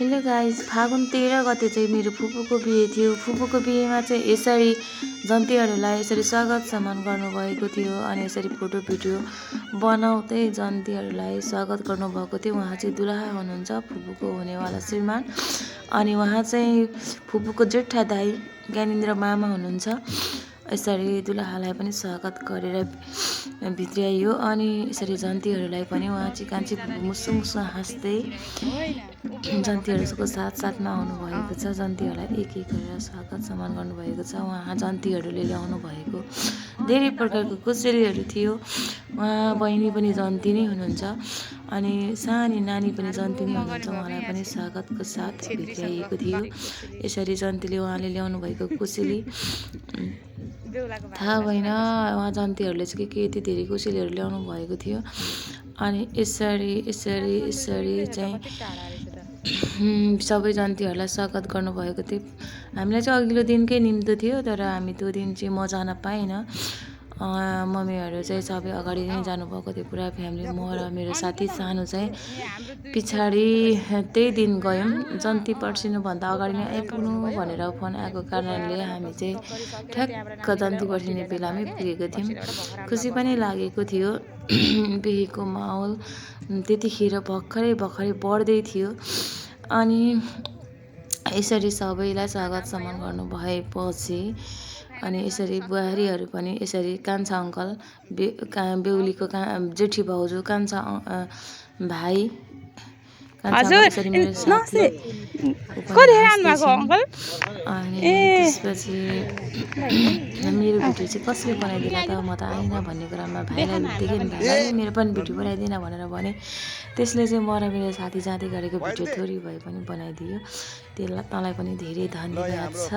Hello guys, फागुन 13 गते चाहिँ मेरो फुपूको बिहे थियो। फुपूको बिहेमा चाहिँ यसरी जन्तीहरूलाई यसरी स्वागत सम्मान गर्नुभएको थियो अनि यसरी फोटो भिडियो बनाउँदै जन्तीहरूलाई स्वागत गर्नुभएको थियो। उहाँ चाहिँ दुलहा हुनुहुन्छ, फुपूको हुनेवाला श्रीमान। अनि उहाँ चाहिँ फुपूको जेठा दाइ ज्ञानेन्द्र मामा हुनुहुन्छ। यसरी दुलहालाई पनि स्वागत गरेर भित्र्याइयो अनि यसरी जन्तीहरूलाई पनि उहाँ चिकान्ची मुसु मुसु हाँस्दै जन्तीहरूको साथमा आउनुभएको छ। जन्तीहरूलाई एक एक गरेर स्वागत सम्मान गर्नुभएको छ। उहाँ जन्तीहरूले ल्याउनु भएको धेरै प्रकारको कुसेलीहरू थियो। उहाँ बहिनी पनि जन्ती नै हुनुहुन्छ अनि सानी नानी पनि जन्ती नै हुनुहुन्छ। उहाँलाई पनि स्वागतको साथ भित्र्याइएको थियो। यसरी जन्तीले उहाँले ल्याउनु भएको कुसेली थाहा भएन, उहाँ जन्तीहरूले चाहिँ के यति धेरै कुसेलीहरू ल्याउनु भएको थियो। अनि यसरी चाहिँ सबै जन्तीहरूलाई स्वागत गर्नुभएको थियो। हामीलाई चाहिँ अघिल्लो दिनकै निम्तो थियो, तर हामी त्यो दिन चाहिँ म जान पाइनँ। मम्मीहरू चाहिँ सबै अगाडि नै जानुभएको थियो, पुरा फ्यामिली। म र मेरो साथी सानो चाहिँ पछाडि त्यही दिन गयौँ। जन्ती पर्सिनुभन्दा अगाडि नै आइपुग्नु भनेर फोन आएको कारणले हामी चाहिँ ठ्याक्क जन्ती पर्सिने बेलामै पुगेको थियौँ। खुसी पनि लागेको थियो। बिहेको माहौल त्यतिखेर भर्खरै बढ्दै थियो। अनि यसरी सबैलाई स्वागत सम्मान गर्नु भएपछि अनि यसरी बुहारीहरू पनि यसरी कान्छा अङ्कल बेहुलीको जेठी भाउजू कान्छा भाइ यसरी मेरो साथी अनि त्यसपछि मेरो भिडियो चाहिँ कसले बनाइदिला त, म त आइनँ भन्ने कुरामा भाइलाई देखेँ नि, भाइलाई मेरो पनि भिडियो बनाइदिन भनेर भने। त्यसले चाहिँ म र मेरो साथी जाँदै गरेको भिडियो थोरै भए पनि बनाइदियो। त्यसलाई तँलाई पनि धेरै धन्यवाद छ।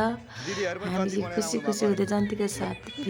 हामी चाहिँ खुसी हुँदै जन्तीको साथ